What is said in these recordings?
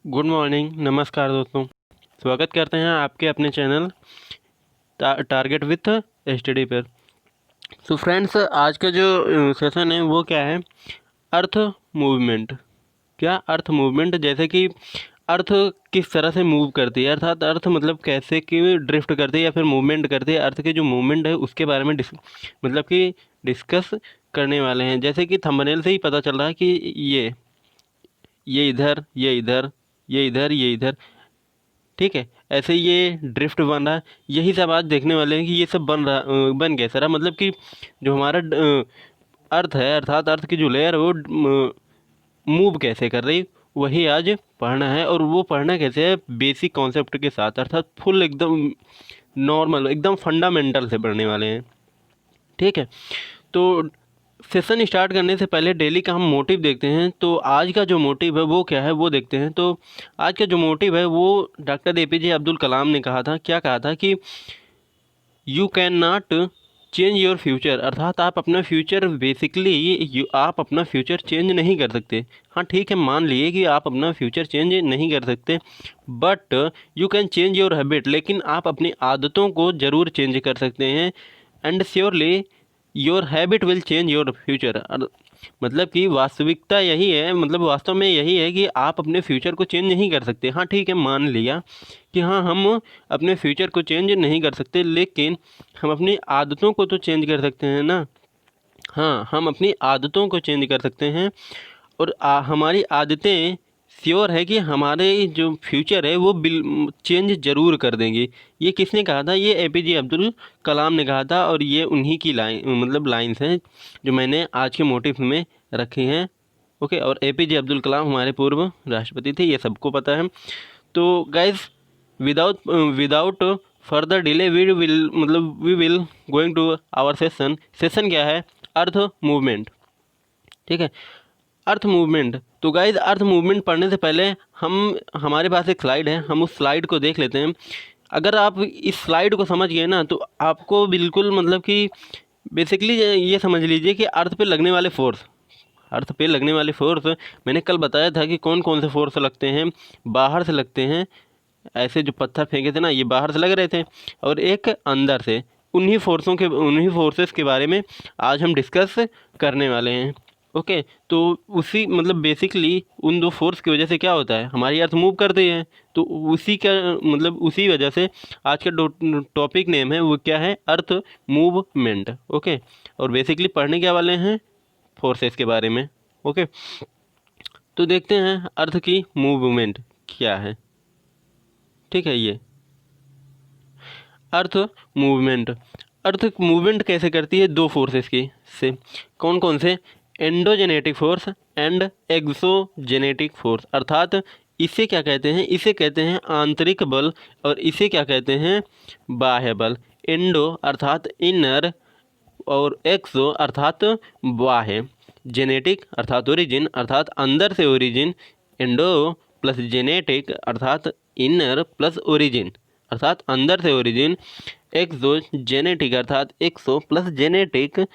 Good morning, नमस्कार दोस्तों। स्वागत करते हैं आपके अपने चैनल टारगेट विथ स्टडी पर। सो फ्रेंड्स, आज का जो सेशन है वो क्या है? Earth movement. क्या अर्थ मूवमेंट? जैसे कि अर्थ किस तरह से मूव करती है, अर्थात अर्थ मतलब कैसे कि ड्रिफ्ट करती है या फिर मूवमेंट करती है। अर्थ के जो मूवमेंट है उसके बारे में मतलब कि डिस्कस करने वाले हैं। जैसे कि थंबनेल से ही पता चल रहा है कि ये इधर, ये इधर, ये इधर, ये इधर, ठीक है। ऐसे ये ड्रिफ्ट बन रहा है। यही सब आज देखने वाले हैं कि ये सब बन कैसा रहा। मतलब कि जो हमारा अर्थ है, अर्थात अर्थ की जो लेयर है वो मूव कैसे कर रही, वही आज पढ़ना है। और वो पढ़ना कैसे है? बेसिक कॉन्सेप्ट के साथ, अर्थात फुल एकदम नॉर्मल, एकदम फंडामेंटल से पढ़ने वाले हैं, ठीक है। तो सेशन स्टार्ट करने से पहले डेली का हम मोटिव देखते हैं। तो आज का जो मोटिव है वो क्या है वो देखते हैं। तो आज का जो मोटिव है वो डॉक्टर एपीजे अब्दुल कलाम ने कहा था। क्या कहा था? कि you can not change your future, अर्थात आप अपना फ्यूचर बेसिकली आप अपना फ्यूचर चेंज नहीं कर सकते। हाँ ठीक है, मान लिए कि आप अपना फ्यूचर चेंज नहीं कर सकते, but you can change your habit, लेकिन आप अपनी आदतों को ज़रूर चेंज कर सकते हैं। And surely your habit will change your future. मतलब कि वास्तविकता यही है, मतलब वास्तव में यही है कि आप अपने फ्यूचर को चेंज नहीं कर सकते। हाँ ठीक है, मान लिया कि हाँ हम अपने फ्यूचर को चेंज नहीं कर सकते, लेकिन हम अपनी आदतों को तो चेंज कर सकते हैं ना। हाँ, हम अपनी आदतों को चेंज कर सकते हैं। और हमारी आदतें श्योर है कि हमारे जो फ्यूचर है वो चेंज ज़रूर कर देंगी। ये किसने कहा था? ये एपीजे अब्दुल कलाम ने कहा था। और ये उन्हीं की मतलब लाइन्स हैं जो मैंने आज के मोटिव में रखे हैं। ओके। और एपीजे अब्दुल कलाम हमारे पूर्व राष्ट्रपति थे, ये सबको पता है। तो guys, without without further delay we will going to our session क्या है? अर्थ मूवमेंट, ठीक है। Earth movement. तो गाइज, अर्थ मूवमेंट पढ़ने से पहले हमारे पास एक स्लाइड है, हम उस स्लाइड को देख लेते हैं। अगर आप इस स्लाइड को समझ गए ना तो आपको बिल्कुल मतलब कि बेसिकली ये समझ लीजिए कि अर्थ पे लगने वाले फोर्स मैंने कल बताया था कि कौन कौन से फोर्स लगते हैं। बाहर से लगते हैं, ऐसे जो पत्थर फेंके थे ना, ये बाहर से लग रहे थे, और एक अंदर से। उन्हीं फोर्सेस के बारे में आज हम डिस्कस करने वाले हैं। ओके। तो उसी मतलब बेसिकली उन दो फोर्स की वजह से क्या होता है, हमारी अर्थ मूव करती है। तो उसी का मतलब उसी वजह से आज का टॉपिक नेम है वो क्या है? Earth movement. ओके। और बेसिकली पढ़ने क्या वाले हैं? फोर्सेस के बारे में। ओके। तो देखते हैं अर्थ की मूवमेंट क्या है, ठीक है। ये अर्थ मूवमेंट, अर्थ मूवमेंट कैसे करती है? दो फोर्सेस की से। कौन कौन से? Endogenetic force and exogenetic force. अर्थात इसे क्या कहते हैं? इसे कहते हैं आंतरिक बल, और इसे क्या कहते हैं? बाह्य बल। एंडो अर्थात इनर, और एक्सो अर्थात बाह्य। जेनेटिक अर्थात ओरिजिन, अर्थात अंदर से ओरिजिन। एंडो प्लस जेनेटिक अर्थात इनर प्लस ओरिजिन, अर्थात अंदर से ओरिजिन। एक्सो जेनेटिक अर्थात exo plus genetic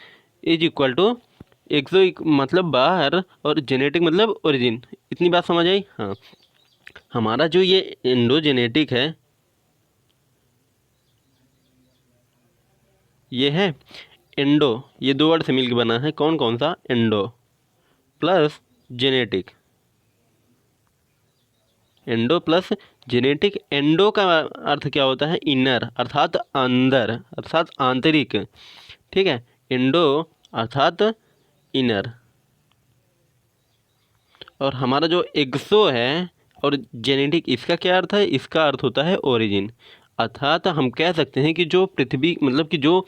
is equal to exo मतलब बाहर, और जेनेटिक मतलब ओरिजिन। इतनी बात समझ आई? हाँ। हमारा जो ये एंडोजेनेटिक है, ये है एंडो, ये दो वर्ड से मिलकर बना है। कौन कौन सा? Endo plus genetic. Endo plus genetic. Endo का अर्थ क्या होता है? इनर अर्थात अंदर, अर्थात आंतरिक, ठीक है। एंडो अर्थात इनर। और हमारा जो एक्सो है और जेनेटिक, इसका क्या अर्थ है? इसका अर्थ होता है ओरिजिन। अर्थात हम कह सकते हैं कि जो पृथ्वी मतलब कि जो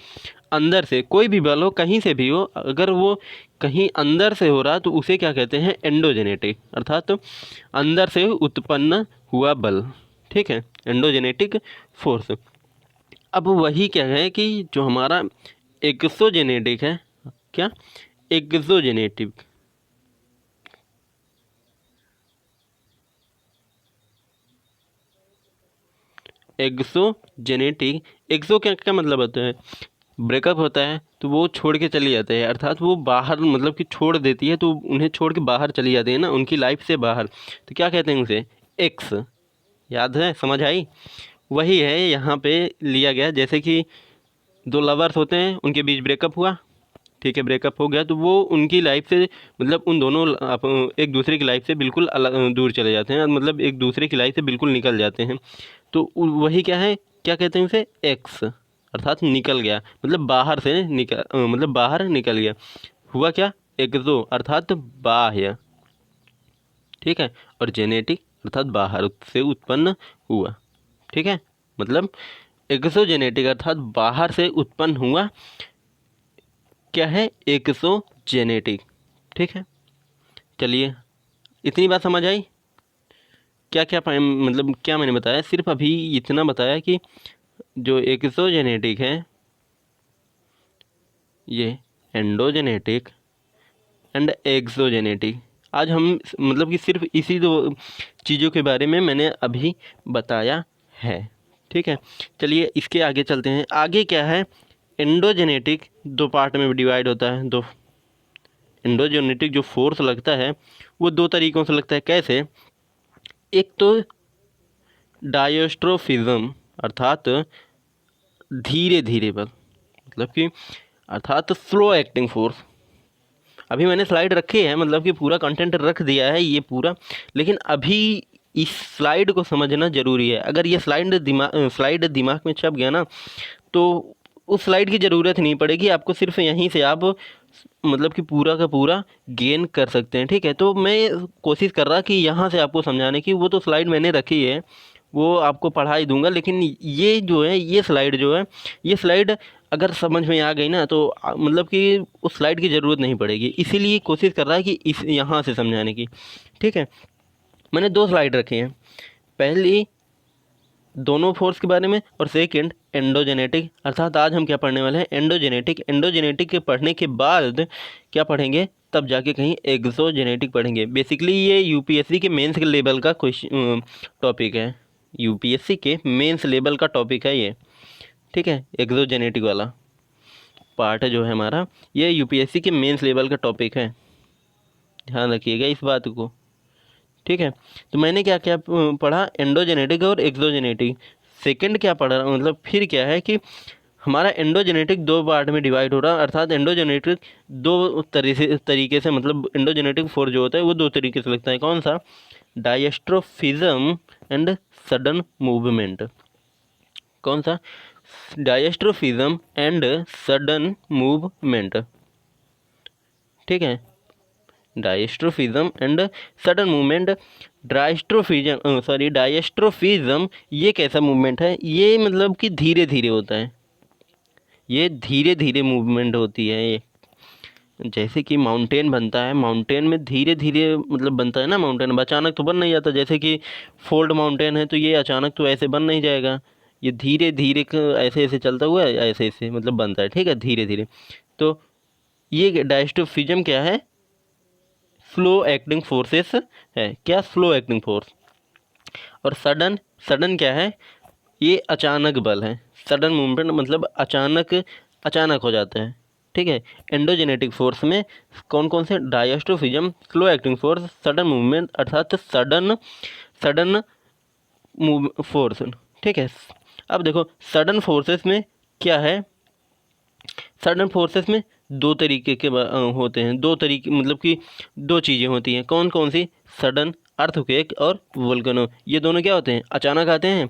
अंदर से कोई भी बल हो, कहीं से भी हो, अगर वो कहीं अंदर से हो रहा तो उसे क्या कहते हैं? एंडोजेनेटिक, अर्थात अंदर से उत्पन्न हुआ बल, ठीक है। Endogenetic force. अब वही क्या है कि जो हमारा एक्सोजेनेटिक है, क्या? Exogenetic, exogenetic. एक्सो क्या क्या मतलब होता है? ब्रेकअप होता है तो वो छोड़ के चली जाते हैं, अर्थात वो बाहर मतलब कि छोड़ देती है, तो उन्हें छोड़ के बाहर चली जाती है ना, उनकी लाइफ से बाहर। तो क्या कहते हैं उसे? एक्स, याद है, समझ आई? वही है यहाँ पे लिया गया। जैसे कि दो लवर्स होते हैं, उनके बीच ब्रेकअप हुआ, ठीक है, ब्रेकअप हो गया, तो वो उनकी लाइफ से मतलब उन दोनों एक दूसरे की लाइफ से बिल्कुल अलग दूर चले जाते हैं, मतलब एक दूसरे की लाइफ से बिल्कुल निकल जाते हैं। तो वही क्या है, क्या कहते हैं उसे, एक्स, अर्थात निकल गया, मतलब बाहर से मतलब बाहर निकल गया। हुआ क्या, एक्सो अर्थात बाह्य, ठीक है, और जेनेटिक अर्थात बाहर से उत्पन्न हुआ, ठीक है, मतलब एक्सोजेनेटिक अर्थात बाहर से उत्पन्न हुआ, क्या है, एक्सोजेनेटिक, ठीक है। चलिए, इतनी बात समझ आई? क्या क्या मतलब क्या मैंने बताया, सिर्फ अभी इतना बताया कि जो एक्सोजेनेटिक है ये एंडोजेनेटिक एंड एक्सोजेनेटिक, आज हम मतलब कि सिर्फ इसी दो चीज़ों के बारे में मैंने अभी बताया है, ठीक है। चलिए इसके आगे चलते हैं। आगे क्या है, एंडोजेनेटिक दो पार्ट में डिवाइड होता है। दो एंडोजेनेटिक जो फोर्स लगता है वो दो तरीक़ों से लगता है। कैसे, एक तो डायस्ट्रोफिज्म अर्थात धीरे धीरे बल, मतलब कि अर्थात स्लो एक्टिंग फोर्स। अभी मैंने स्लाइड रखी है, मतलब कि पूरा कंटेंट रख दिया है ये पूरा, लेकिन अभी इस स्लाइड को समझना ज़रूरी है। अगर ये स्लाइड दिमाग में छप गया ना, तो उस स्लाइड की ज़रूरत नहीं पड़ेगी आपको, सिर्फ यहीं से आप मतलब कि पूरा का पूरा गेन कर सकते हैं, ठीक है। तो मैं कोशिश कर रहा कि यहाँ से आपको समझाने की, वो तो स्लाइड मैंने रखी है, वो आपको पढ़ा ही दूंगा, लेकिन ये जो है, ये स्लाइड जो है, ये स्लाइड अगर समझ में आ गई ना, तो मतलब कि उस स्लाइड की ज़रूरत नहीं पड़ेगी। इसीलिए कोशिश कर रहा है कि इस यहाँ से समझाने की, ठीक है। मैंने दो स्लाइड रखी हैं, पहली दोनों फोर्स के बारे में, और सेकंड एंडोजेनेटिक, अर्थात आज हम क्या पढ़ने वाले हैं, एंडोजेनेटिक। एंडोजेनेटिक के पढ़ने के बाद क्या पढ़ेंगे, तब जाके कहीं एक्सोजेनेटिक पढ़ेंगे। बेसिकली ये यूपीएससी के मेंस के लेवल का क्वेश्चन टॉपिक है, यूपीएससी के मेंस लेवल का टॉपिक है ये, ठीक है। एक्सोजेनेटिक वाला पार्ट जो है हमारा, ये यूपीएससी के मेंस लेवल का टॉपिक है, ध्यान रखिएगा इस बात को, ठीक है। तो मैंने क्या क्या पढ़ा, एंडोजेनेटिक और एक्सोजेनेटिक। सेकंड क्या पढ़ा, मतलब फिर क्या है कि हमारा एंडोजेनेटिक दो पार्ट में डिवाइड हो रहा है, अर्थात एंडोजेनेटिक दो तरीके से मतलब एंडोजेनेटिक फोर्स जो होता है वो दो तरीके से लगता है। कौन सा, डायस्ट्रोफिज्म एंड सडन मूवमेंट। कौन सा, डायस्ट्रोफिज्म एंड सडन मूवमेंट, ठीक है। Diastrophism and sudden movement. Diastrophism ये कैसा मूवमेंट है, ये मतलब कि धीरे धीरे होता है, ये धीरे धीरे मूवमेंट होती है। ये जैसे कि माउंटेन बनता है, माउंटेन में धीरे धीरे मतलब बनता है ना, माउंटेन अचानक तो बन नहीं जाता। जैसे कि फोल्ड माउंटेन है, तो ये अचानक तो ऐसे बन नहीं जाएगा, ये धीरे धीरे ऐसे ऐसे चलता हुआ ऐसे ऐसे मतलब बनता है, ठीक है, धीरे धीरे। तो ये डायस्ट्रोफिज्म क्या है, स्लो एक्टिंग फोर्सेस है, क्या, स्लो एक्टिंग फोर्स। और सडन, सडन क्या है, ये अचानक बल है। सडन मूवमेंट मतलब अचानक, अचानक हो जाता है, ठीक है। एंडोजेनेटिक फोर्स में कौन कौन से, diastrophism, slow acting force, sudden movement अर्थात सडन सडन मूव फोर्स, ठीक है। अब देखो सडन फोर्सेस में क्या है, सडन फोर्सेस में दो तरीके के होते हैं, दो तरीके मतलब कि दो चीज़ें होती हैं। कौन कौन सी, सडन अर्थक्वेक और वोल्केनो, ये दोनों क्या होते हैं, अचानक आते हैं।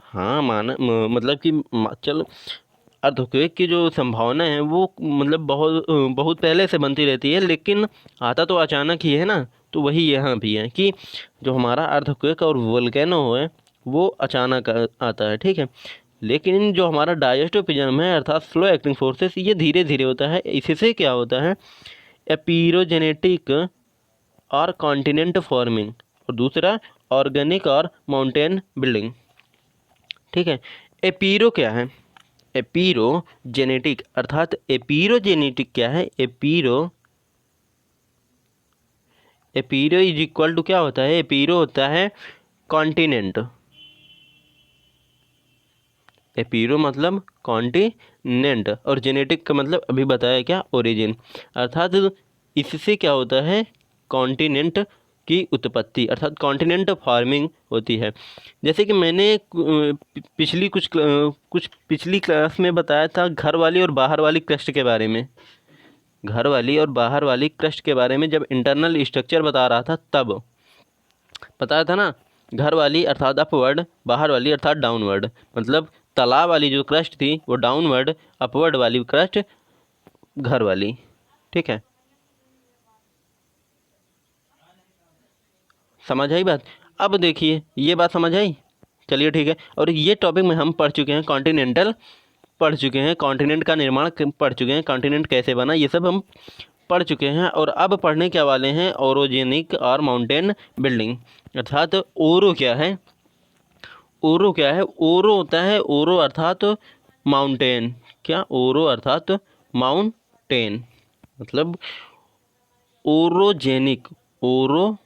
हाँ मतलब कि चल अर्थक्वेक की जो संभावना है वो मतलब बहुत बहुत पहले से बनती रहती है, लेकिन आता तो अचानक ही है ना। तो वही यहाँ भी है कि जो हमारा अर्थक्वेक और वोल्केनो है वो अचानक आता है, ठीक है। लेकिन जो हमारा डायस्ट्रोफिज्म है अर्थात स्लो एक्टिंग फोर्सेस, ये धीरे धीरे होता है। इससे क्या होता है, एपीरोजेनेटिक और कॉन्टिनेंट फॉर्मिंग, और दूसरा ऑर्गेनिक और माउंटेन बिल्डिंग, ठीक है। एपीरो क्या है, एपीरो जेनेटिक अर्थात एपीरोजेनेटिक क्या है, एपीरो इज इक्वल टू क्या होता है, एपीरो होता है कॉन्टिनेंट। एपीरो मतलब कॉन्टिनेंट, और जेनेटिक का मतलब अभी बताया क्या, ओरिजिन। अर्थात इससे क्या होता है, कॉन्टिनेंट की उत्पत्ति अर्थात कॉन्टिनेंट फॉर्मिंग होती है। जैसे कि मैंने पिछली क्लास में बताया था घर वाली और बाहर वाली क्रस्ट के बारे में, घर वाली और बाहर वाली क्रस्ट के बारे में जब इंटरनल स्ट्रक्चर बता रहा था तब बताया था ना। घर वाली अर्थात अपवर्ड, बाहर वाली अर्थात डाउनवर्ड, मतलब तला वाली जो क्रस्ट थी वो डाउनवर्ड, अपवर्ड वाली क्रस्ट घर वाली। ठीक है, समझ आई बात। अब देखिए ये बात समझ आई, चलिए ठीक है। और ये टॉपिक में हम पढ़ चुके हैं कॉन्टिनेंटल, पढ़ चुके हैं कॉन्टिनेंट का निर्माण पढ़ चुके हैं, कॉन्टिनेंट कैसे बना ये सब हम पढ़ चुके हैं। और अब पढ़ने क्या वाले हैं ओरोजेनिक और माउंटेन बिल्डिंग, अर्थात ओरो क्या है। ओरो क्या है, ओरो होता है, ओरो अर्थात माउंटेन, क्या ओरो अर्थात माउंटेन, मतलब ओरोजेनिक, ओरो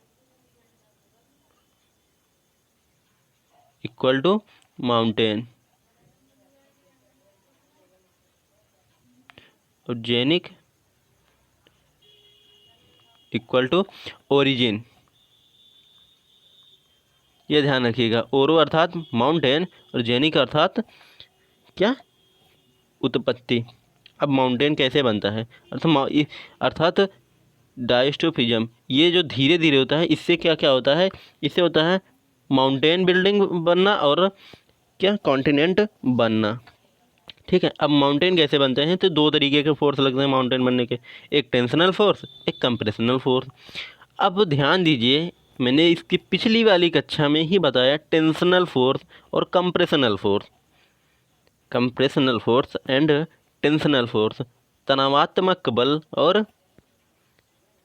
इक्वल टू माउंटेन, और जेनिक इक्वल टू ओरिजिन। ये ध्यान रखिएगा, ओरो अर्थात माउंटेन और जेनिक अर्थात क्या, उत्पत्ति। अब माउंटेन कैसे बनता है, अर्थात डायस्ट्रोफिज्म, ये जो धीरे धीरे होता है इससे क्या क्या होता है, इससे होता है माउंटेन बिल्डिंग बनना और क्या, कॉन्टिनेंट बनना। ठीक है, अब माउंटेन कैसे बनते हैं, तो दो तरीके के फोर्स लगते हैं माउंटेन बनने के, एक टेंशनल फोर्स, एक कंप्रेशनल फोर्स। अब ध्यान दीजिए, मैंने इसकी पिछली वाली कक्षा में ही बताया टेंशनल फोर्स और compressional force, compressional force and tensional force, तनावात्मक बल और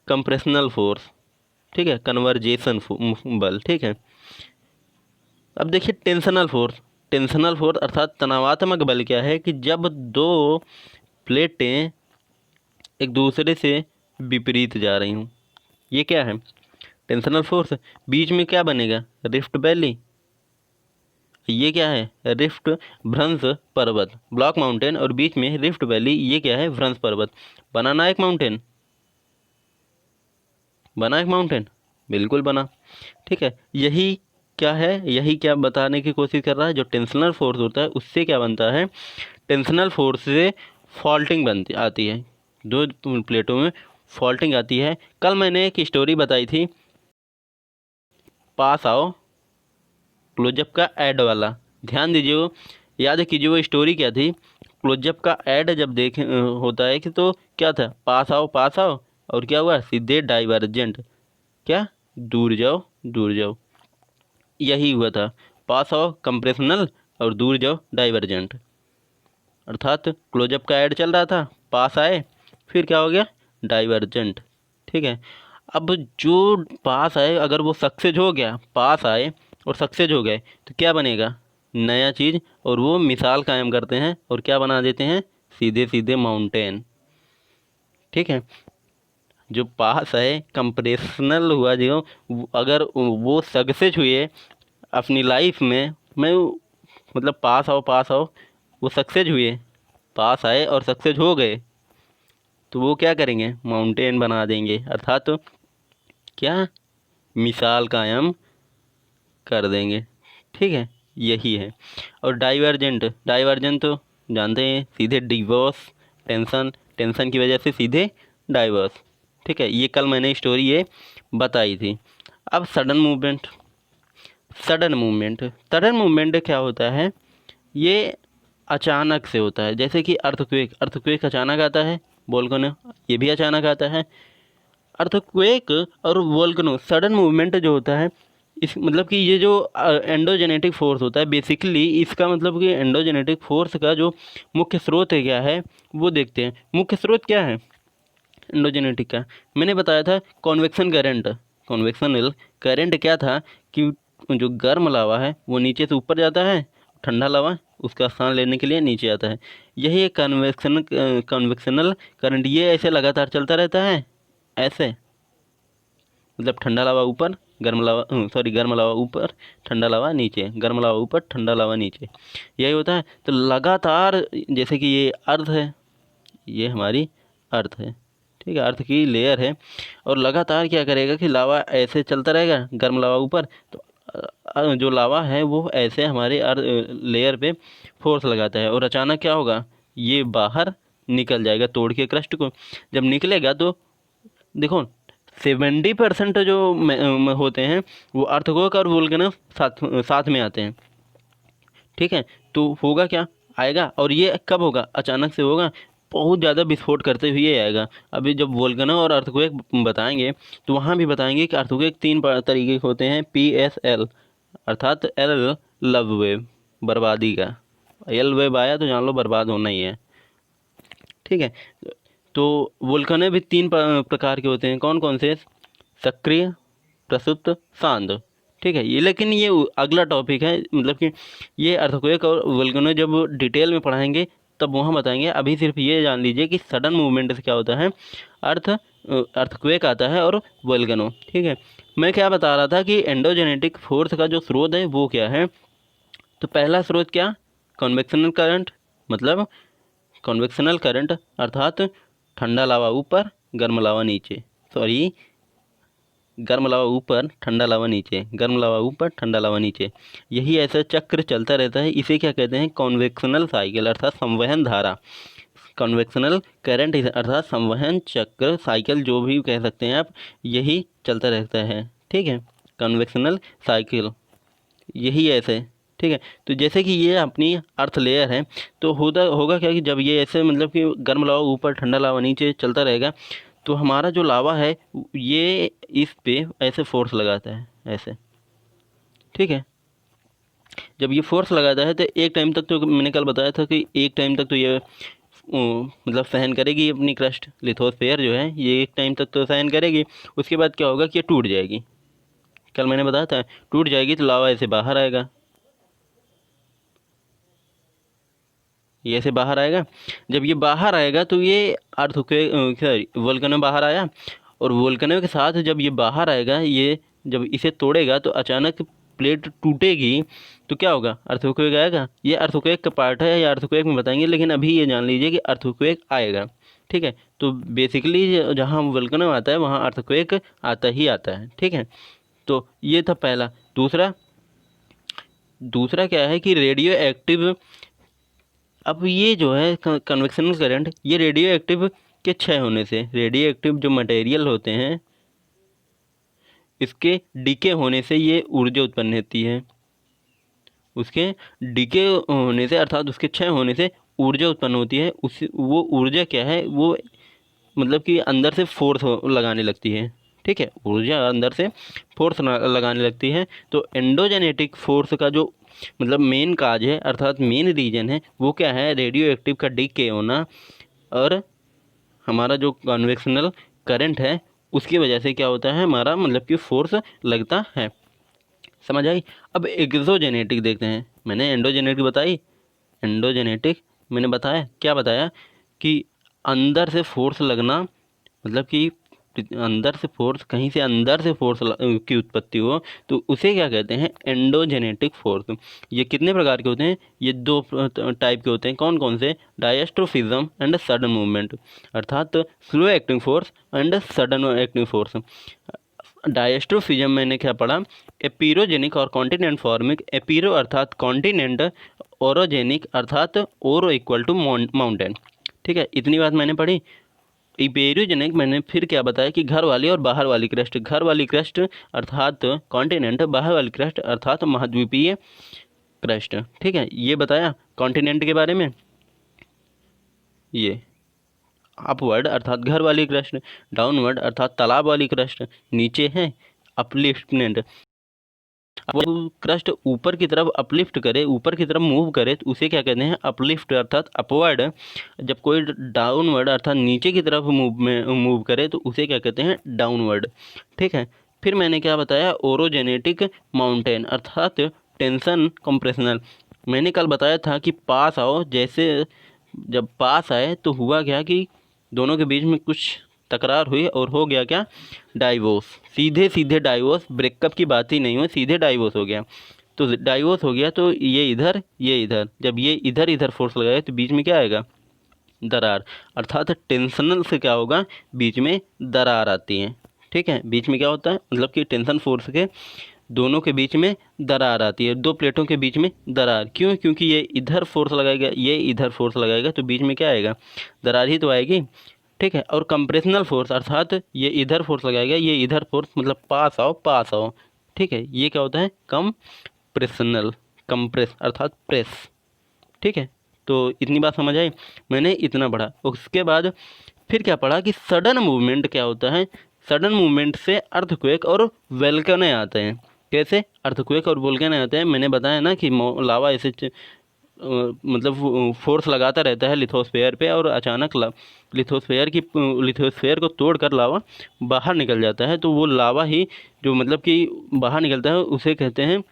कंप्रेशनल फोर्स। ठीक है, कन्वर्जेशन बल। ठीक है, अब देखिए टेंशनल फोर्स, टेंशनल फोर्स अर्थात तनावात्मक बल क्या है कि जब दो प्लेटें एक दूसरे से विपरीत जा रही हूँ, ये क्या है, टेंशनल फोर्स। बीच में क्या बनेगा, रिफ्ट वैली, ये क्या है, रिफ्ट भ्रंश पर्वत, ब्लॉक माउंटेन, और बीच में रिफ्ट वैली, ये क्या है, भ्रंश पर्वत। बनाना एक माउंटेन, बना एक माउंटेन, बिल्कुल बना। ठीक है, यही क्या है, यही क्या बताने की कोशिश कर रहा है, जो टेंशनल फोर्स होता है उससे क्या बनता है, टेंशनल फोर्स से फॉल्टिंग बनती आती है, दो प्लेटों में फॉल्टिंग आती है। कल मैंने एक स्टोरी बताई थी, पास आओ क्लोजअप का ऐड वाला, ध्यान दीजिए, वो याद कीजिए वो स्टोरी क्या थी। क्लोजअप का ऐड जब देखे होता है कि तो क्या था, पास आओ पास आओ, और क्या हुआ, सीधे डाइवर्जेंट, क्या, दूर जाओ दूर जाओ, यही हुआ था, पास आओ कंप्रेशनल और दूर जाओ डाइवर्जेंट। अर्थात क्लोजअप का ऐड चल रहा था, पास आए, फिर क्या हो गया, डाइवर्जेंट। ठीक है, अब जो पास आए अगर वो सक्सेस हो गया, पास आए और सक्सेस हो गए तो क्या बनेगा, नया चीज़, और वो मिसाल कायम करते हैं और क्या बना देते हैं, सीधे सीधे माउंटेन। ठीक है, जो पास है कंप्रेशनल हुआ, जो अगर वो सक्सेस हुए अपनी लाइफ में, मैं मतलब पास आओ, वो सक्सेस हुए, पास आए और सक्सेस हो गए, तो वो क्या करेंगे, माउंटेन बना देंगे, अर्थात तो क्या, मिसाल कायम कर देंगे। ठीक है, यही है। और डाइवर्जेंट, डाइवर्जेंट तो जानते हैं, सीधे डिवोर्स, टेंशन, टेंशन की वजह से सीधे डाइवर्स। ठीक है, ये कल मैंने स्टोरी ये बताई थी। अब sudden movement, sudden movement, sudden movement क्या होता है, ये अचानक से होता है, जैसे कि अर्थक्वेक, अर्थक्वेक अचानक आता है, वोल्केनो ये भी अचानक आता है। अर्थक्वेक और वोल्केनो सडन मूवमेंट जो होता है, इस मतलब कि ये जो एंडोजेनेटिक फोर्स होता है, बेसिकली इसका मतलब कि एंडोजेनेटिक फोर्स का जो मुख्य स्रोत है क्या है, वो देखते हैं। मुख्य स्रोत क्या है एंडोजेनेटिक का, मैंने बताया था कॉन्वेक्शन करंट, कॉन्वेक्शनल करंट क्या था कि जो गर्म लावा है वो नीचे से ऊपर जाता है, ठंडा लावा उसका स्थान लेने के लिए नीचे आता है, यही एक कन्वेक्शनल करंट। ये ऐसे लगातार चलता रहता है, ऐसे, मतलब ठंडा लावा ऊपर, गर्म लावा, गर्म लावा ऊपर, ठंडा लावा नीचे, गर्म लावा ऊपर, ठंडा लावा नीचे, यही होता है। तो लगातार, जैसे कि ये अर्थ है, ये हमारी अर्थ है, ठीक है, अर्थ की लेयर है, और लगातार क्या करेगा कि लावा ऐसे चलता रहेगा, गर्म लावा ऊपर, तो जो लावा है वो ऐसे हमारे अर्थ लेयर पे फोर्स लगाता है, और अचानक क्या होगा, ये बाहर निकल जाएगा तोड़ के क्रस्ट को। जब निकलेगा तो देखो 70% जो होते हैं वो अर्थक्वेक और वोल्केनो साथ साथ में आते हैं। ठीक है, तो होगा क्या, आएगा, और ये कब होगा, अचानक से होगा, बहुत ज़्यादा विस्फोट करते हुए आएगा। अभी जब वोल्केनो और अर्थक्वेक बताएंगे तो वहाँ भी बताएंगे कि अर्थक्वेक 3 तरीके के होते हैं, PSL अर्थात एल लव वेव, बर्बादी का, एल वेव आया तो जान लो बर्बाद होना ही है। ठीक है, तो वोल्केनो भी 3 प्रकार के होते हैं, कौन कौन से, सक्रिय, प्रसुप्त, शांत। ठीक है, ये लेकिन ये अगला टॉपिक है, मतलब कि ये अर्थक्वेक और वोल्केनो जब डिटेल में पढ़ाएंगे तब वहाँ बताएंगे। अभी सिर्फ ये जान लीजिए कि सडन मूवमेंट से क्या होता है, अर्थक्वेक आता है और वोल्केनो। ठीक है, मैं क्या बता रहा था कि एंडोजेनेटिक फोर्स का जो स्रोत है वो क्या है, तो पहला स्रोत क्या, कन्वेक्शनल करंट, मतलब कन्वेक्शनल करंट अर्थात ठंडा लावा ऊपर गर्म लावा नीचे, सॉरी गर्म लावा ऊपर ठंडा लावा नीचे, गर्म लावा ऊपर ठंडा लावा नीचे, यही ऐसा चक्र चलता रहता है। इसे क्या कहते हैं, कन्वेक्शनल साइकिल अर्थात संवहन धारा, कन्वेक्शनल करंट अर्थात संवहन चक्र, साइकिल जो भी कह सकते हैं आप, यही चलता रहता है। ठीक है, कन्वेक्शनल साइकिल यही ऐसे। ठीक है, तो जैसे कि ये अपनी अर्थ लेयर है, तो होगा क्या कि जब ये ऐसे मतलब कि गर्म लावा ऊपर ठंडा लावा नीचे चलता रहेगा, तो हमारा जो लावा है ये इस पे ऐसे फोर्स लगाता है, ऐसे। ठीक है, जब ये फोर्स लगाता है तो एक टाइम तक, तो मैंने कल बताया था कि एक टाइम तक तो ये मतलब सहन करेगी अपनी क्रस्ट, लिथोस्फीयर जो है ये एक टाइम तक तो सहन करेगी। उसके बाद क्या होगा कि ये टूट जाएगी, कल मैंने बताया था, टूट जाएगी तो लावा ऐसे बाहर आएगा, ये ऐसे बाहर आएगा। जब ये बाहर आएगा तो ये अर्थक्वेक, सॉरी वोल्केनो बाहर आया, और वोल्केनो के साथ जब ये बाहर आएगा, ये जब इसे तोड़ेगा तो अचानक प्लेट टूटेगी, तो क्या होगा, अर्थक्वेक आएगा। ये अर्थक्वेक का पार्ट है, या अर्थक्वेक में बताएंगे, लेकिन अभी ये जान लीजिए कि अर्थक्वेक आएगा। ठीक है, तो बेसिकली जहाँ वोल्केनो आता है वहाँ अर्थक्वेक आता ही आता है। ठीक है, तो ये था पहला। दूसरा क्या है कि रेडियो एक्टिव, अब ये जो है कन्वेक्शनल करंट, ये रेडियो एक्टिव के क्षय होने से, रेडियो एक्टिव जो मटेरियल होते हैं इसके डीके होने से ये ऊर्जा उत्पन्न होती है, उसके डीके होने से अर्थात उसके क्षय होने से ऊर्जा उत्पन्न होती है। उस वो ऊर्जा क्या है, वो मतलब कि अंदर से फोर्स लगाने लगती है। ठीक है, ऊर्जा अंदर से फोर्स लगाने लगती है। तो एंडोजेनेटिक फोर्स का जो मतलब मेन काज है अर्थात मेन रीजन है वो क्या है, रेडियो एक्टिव का डीके होना, और हमारा जो कन्वेक्शनल करंट है उसकी वजह से क्या होता है, हमारा मतलब कि फोर्स लगता है। समझ आई। अब एक्सोजेनेटिक देखते हैं। मैंने एंडोजेनेटिक बताई, एंडोजेनेटिक मैंने बताया, क्या बताया कि अंदर से फोर्स लगना, मतलब कि अंदर से फोर्स, कहीं से अंदर से फोर्स की उत्पत्ति हो, तो उसे क्या कहते हैं, एंडोजेनेटिक फोर्स। ये कितने प्रकार के होते हैं, ये 2 टाइप के होते हैं, कौन कौन से, डायस्ट्रोफिज्म एंड सडन मूवमेंट, अर्थात slow acting force and sudden acting force. Diastrophism मैंने क्या पढ़ा, एपीरोजेनिक और कॉन्टिनेंट फॉर्मिक, एपीरो अर्थात कॉन्टिनेंट, ओरोजेनिक अर्थात ओरो इक्वल टू माउंटेन। ठीक है, इतनी बात मैंने पढ़ी। इपेरोजेनिक मैंने फिर क्या बताया कि घर वाली और बाहर वाली क्रस्ट, घर वाली क्रस्ट अर्थात कॉन्टिनेंट, बाहर वाली क्रस्ट अर्थात महाद्वीपीय क्रस्ट। ठीक है, ये बताया कॉन्टिनेंट के बारे में। ये अपवर्ड अर्थात घर वाली क्रस्ट, डाउनवर्ड अर्थात तालाब वाली क्रस्ट, नीचे है अपलिफ्टमेंट। अब क्रस्ट ऊपर की तरफ अपलिफ्ट करे, ऊपर की तरफ मूव करे तो उसे क्या कहते हैं, अपलिफ्ट अर्थात अपवर्ड। जब कोई डाउनवर्ड अर्थात नीचे की तरफ मूव करे तो उसे क्या कहते हैं, डाउनवर्ड। ठीक है, फिर मैंने क्या बताया, ओरोजेनेटिक माउंटेन अर्थात टेंशन कंप्रेशनल। मैंने कल बताया था कि पास आओ, जैसे जब पास आए तो हुआ क्या कि दोनों के बीच में कुछ तकरार हुई और हो गया क्या, डाइवोर्स। सीधे सीधे डाइवोर्स, ब्रेकअप की बात ही नहीं हुई, सीधे डाइवोर्स हो गया। तो डाइवोर्स हो गया तो ये इधर, ये इधर, जब ये इधर इधर फोर्स लगाए तो बीच में क्या आएगा, दरार, अर्थात टेंशनल से क्या होगा, बीच में दरार आती है। ठीक है, बीच में क्या होता है, मतलब कि टेंशन फोर्स के दोनों के बीच में दरार आती है, दो प्लेटों के बीच में दरार। क्यों? क्योंकि ये इधर फोर्स लगाएगा, ये इधर फोर्स लगाएगा, तो बीच में क्या आएगा, दरार ही तो आएगी। ठीक है, और कंप्रेशनल फोर्स, अर्थात ये इधर फोर्स लगाएगा, ये इधर फोर्स, मतलब पास आओ पास आओ। ठीक है, ये क्या होता है, कंप्रेशनल, कंप्रेस अर्थात प्रेस। ठीक है, तो इतनी बात समझ आई, मैंने इतना पढ़ा। उसके बाद फिर क्या पढ़ा कि सडन मूवमेंट क्या होता है। सडन मूवमेंट से अर्थक्वेक और वोल्केनो आते हैं। कैसे अर्थक्वेक और वोल्केनो आते हैं, मैंने बताया ना कि लावा ऐसे मतलब फोर्स लगाता रहता है लिथोस्फेयर पे, और अचानक लिथोस्फेयर को तोड़कर लावा बाहर निकल जाता है। तो वो लावा ही जो मतलब कि बाहर निकलता है उसे कहते हैं,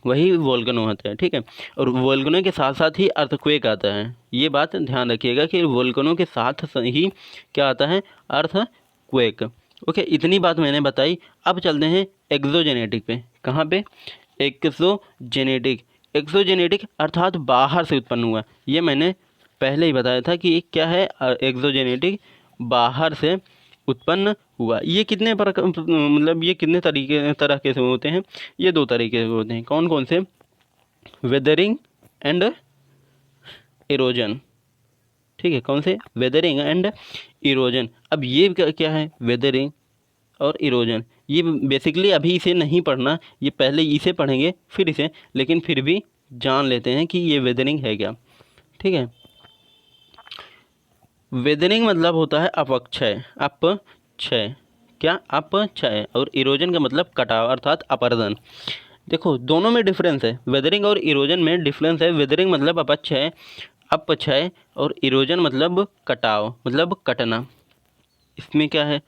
वही वोल्केनो होता है। ठीक है, और वोल्केनो के साथ साथ ही अर्थक्वेक आता है। ये बात ध्यान रखिएगा कि वोल्केनो के साथ ही क्या आता है, अर्थक्वेक। ओके, इतनी बात मैंने बताई। अब चलते हैं एक्सोजेनेटिक पे। कहाँ पे, एक्सोजेनेटिक। एक्सोजेनेटिक अर्थात बाहर से उत्पन्न हुआ। ये मैंने पहले ही बताया था कि क्या है एक्सोजेनेटिक, बाहर से उत्पन्न हुआ। ये कितने मतलब ये कितने तरह के से होते हैं, ये दो तरीके से होते हैं। कौन कौन से, वेदरिंग एंड इरोजन। ठीक है, कौन से, वेदरिंग एंड इरोजन। अब ये क्या है, वेदरिंग और इरोजन, ये बेसिकली अभी इसे नहीं पढ़ना, ये पहले इसे पढ़ेंगे फिर इसे, लेकिन फिर भी जान लेते हैं कि ये वेदरिंग है क्या। ठीक है, वेदरिंग मतलब होता है अपक्षय, अपक्षय, क्या, अपक्षय। और इरोजन का मतलब कटाव अर्थात अपरदन। देखो दोनों में डिफरेंस है, वेदरिंग और इरोजन में डिफरेंस है। वेदरिंग मतलब अपक्षय, अपक्षय, और इरोजन मतलब कटाव, मतलब कटना। इसमें क्या है,